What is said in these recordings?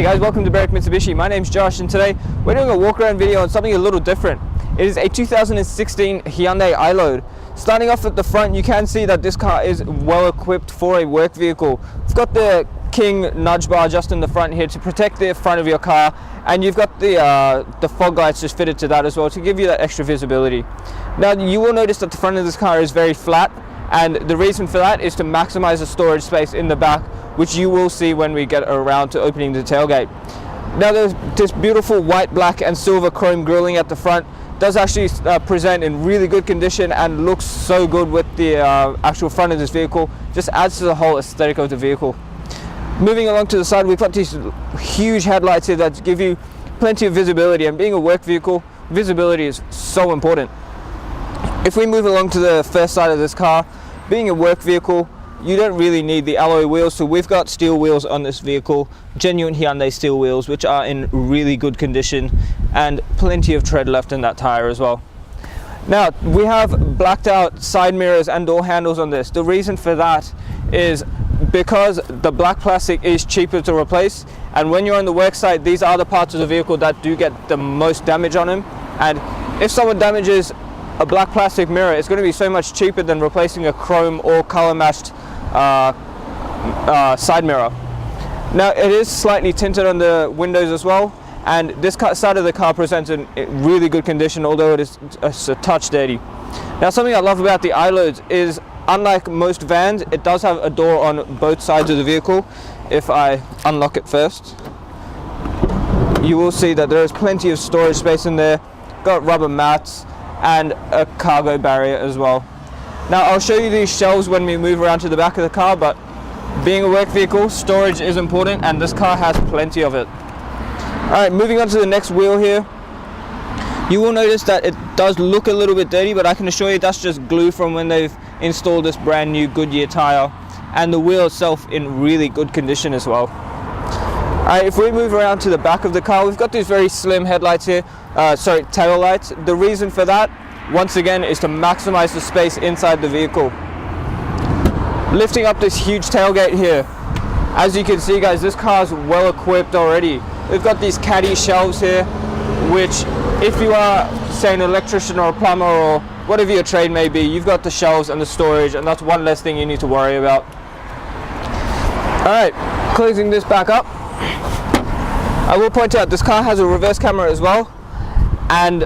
Hey guys, welcome to Barrack Mitsubishi. My name's Josh and today we're doing a walk around video on something a little different. It is a 2016 Hyundai iLoad. Starting off at the front, you can see that this car is well equipped for a work vehicle. It's got the King nudge bar just in the front here to protect the front of your car, and you've got the fog lights just fitted to that as well to give you that extra visibility. Now you will notice that the front of this car is very flat, and the reason for that is to maximize the storage space in the back, which you will see when we get around to opening the tailgate. Now there's this beautiful white, black and silver chrome grilling at the front. Does actually present in really good condition and looks so good with the actual front of this vehicle. Just adds to the whole aesthetic of the vehicle. Moving along to the side, we've got these huge headlights here that give you plenty of visibility, and being a work vehicle, visibility is so important. If we move along to the first side of this car, being a work vehicle, you don't really need the alloy wheels, so we've got steel wheels on this vehicle, genuine Hyundai steel wheels, which are in really good condition and plenty of tread left in that tire as well. Now we have blacked out side mirrors and door handles on this. The reason for that is because the black plastic is cheaper to replace, and when you're on the work site, these are the parts of the vehicle that do get the most damage on them, and if someone damages a black plastic mirror, it's going to be so much cheaper than replacing a chrome or color matched side mirror. Now it is slightly tinted on the windows as well, and this side of the car presents in really good condition, although it is a touch dirty. Now something I love about the iLoads is, unlike most vans, it does have a door on both sides of the vehicle. If I unlock it first, you will see that there is plenty of storage space in there. Got rubber mats and a cargo barrier as well. Now I'll show you these shelves when we move around to the back of the car, but being a work vehicle, storage is important, and this car has plenty of it. Alright, moving on to the next wheel here. You will notice that it does look a little bit dirty, but I can assure you that's just glue from when they've installed this brand new Goodyear tire, and the wheel itself in really good condition as well. Alright, if we move around to the back of the car, we've got these very slim headlights here, tail lights. The reason for that, once again, is to maximize the space inside the vehicle. Lifting up this huge tailgate here, as you can see guys, this car is well equipped already. We've got these caddy shelves here, which if you are, say, an electrician or a plumber or whatever your trade may be, you've got the shelves and the storage, and that's one less thing you need to worry about. Alright, closing this back up, I will point out this car has a reverse camera as well, and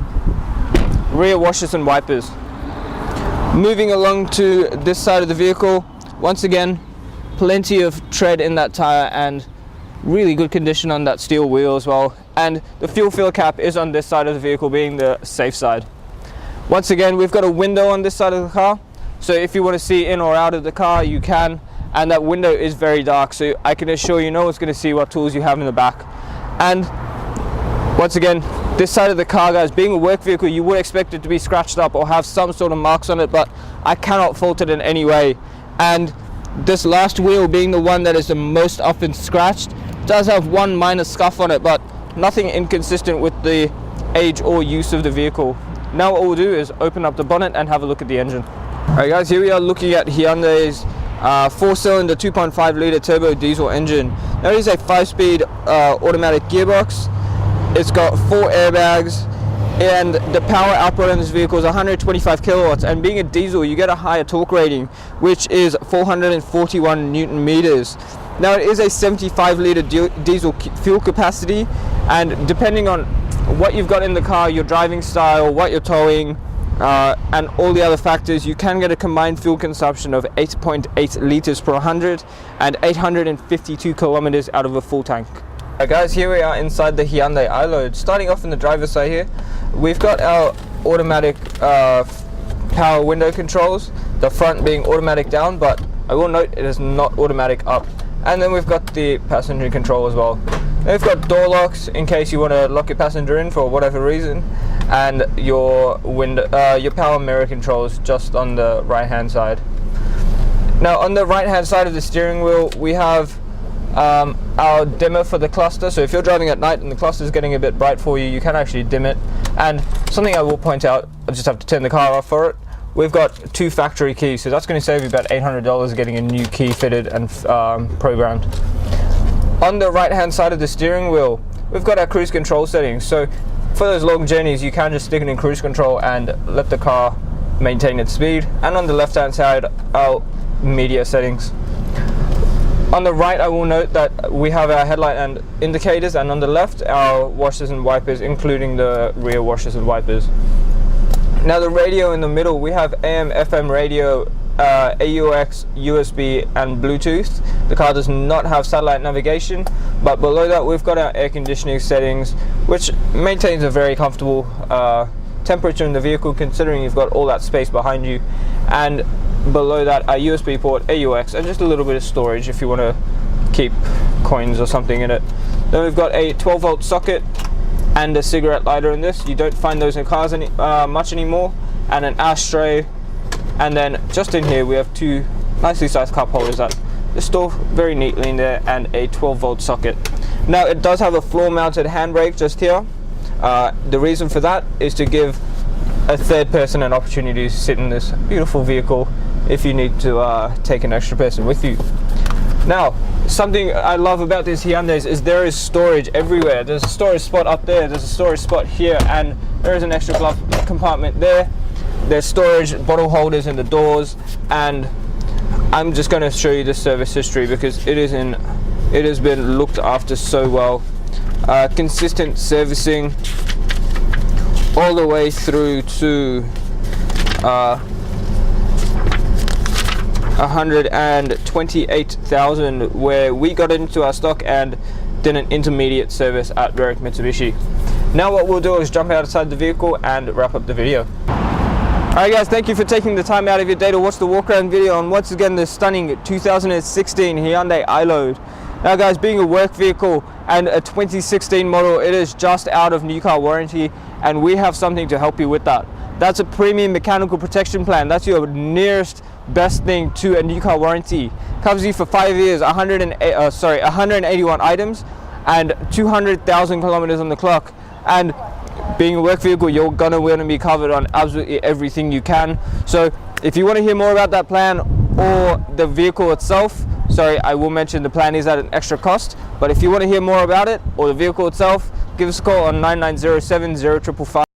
rear washers and wipers. Moving along to this side of the vehicle, once again, plenty of tread in that tire and really good condition on that steel wheel as well, and the fuel fill cap is on this side of the vehicle, being the safe side. Once again, we've got a window on this side of the car, so if you want to see in or out of the car, you can, and that window is very dark, so I can assure you no one's going to see what tools you have in the back. And once again, this side of the car, guys, being a work vehicle, you would expect it to be scratched up or have some sort of marks on it, but I cannot fault it in any way. And this last wheel, being the one that is the most often scratched, does have one minor scuff on it, but nothing inconsistent with the age or use of the vehicle. Now what we'll do is open up the bonnet and have a look at the engine. Alright guys, here we are looking at Hyundai's 4-cylinder 2.5 litre turbo diesel engine. Now it is a 5-speed automatic gearbox. It's got 4 airbags, and the power output on this vehicle is 125 kilowatts, and being a diesel you get a higher torque rating, which is 441 newton meters. Now it is a 75 litre diesel fuel capacity, and depending on what you've got in the car, your driving style, what you're towing, and all the other factors, you can get a combined fuel consumption of 8.8 litres per 100 and 852 kilometers out of a full tank. Alright guys, here we are inside the Hyundai iLoad. Starting off on the driver's side here, we've got our automatic power window controls, the front being automatic down, but I will note it is not automatic up. And then we've got the passenger control as well. Then we've got door locks in case you want to lock your passenger in for whatever reason, and your power mirror controls just on the right hand side. Now on the right hand side of the steering wheel, we have our dimmer for the cluster, so if you're driving at night and the cluster is getting a bit bright for you, you can actually dim it. And something I will point out, I just have to turn the car off for it, we've got 2 factory keys, so that's going to save you about $800 getting a new key fitted and programmed. On the right hand side of the steering wheel, we've got our cruise control settings. So for those long journeys, you can just stick it in cruise control and let the car maintain its speed. And on the left hand side, our media settings. On the right, I will note that we have our headlight and indicators, and on the left, our washers and wipers, including the rear washers and wipers. Now the radio in the middle, we have AM, FM radio, AUX, USB and Bluetooth. The car does not have satellite navigation, but below that we've got our air conditioning settings, which maintains a very comfortable temperature in the vehicle, considering you've got all that space behind you. And below that, our USB port, AUX, and just a little bit of storage if you want to keep coins or something in it. Then we've got a 12-volt socket and a cigarette lighter in this. You don't find those in cars much anymore. And an ashtray. And then just in here we have two nicely sized cup holders that just store very neatly in there, and a 12-volt socket. Now it does have a floor mounted handbrake just here. The reason for that is to give a third person an opportunity to sit in this beautiful vehicle if you need to take an extra person with you. Now, something I love about these Hyundais is there is storage everywhere. There's a storage spot up there, there's a storage spot here, and there is an extra glove compartment there. There's storage bottle holders in the doors, and I'm just going to show you the service history because it has been looked after so well. Consistent servicing all the way through to 128,000, where we got into our stock and did an intermediate service at Berwick Mitsubishi. Now what we'll do is jump outside the vehicle and wrap up the video. Alright guys, thank you for taking the time out of your day to watch the walk-around video on once again the stunning 2016 Hyundai iLoad. Now guys, being a work vehicle and a 2016 model, it is just out of new car warranty, and we have something to help you with that. That's a premium mechanical protection plan. That's your nearest best thing to a new car warranty. Covers you for 5 years, 181 items and 200,000 kilometers on the clock. And being a work vehicle, you're gonna want to be covered on absolutely everything you can. So if you want to hear more about that plan or the vehicle itself, sorry, I will mention the plan is at an extra cost, but if you want to hear more about it or the vehicle itself, give us a call on 9907 0555.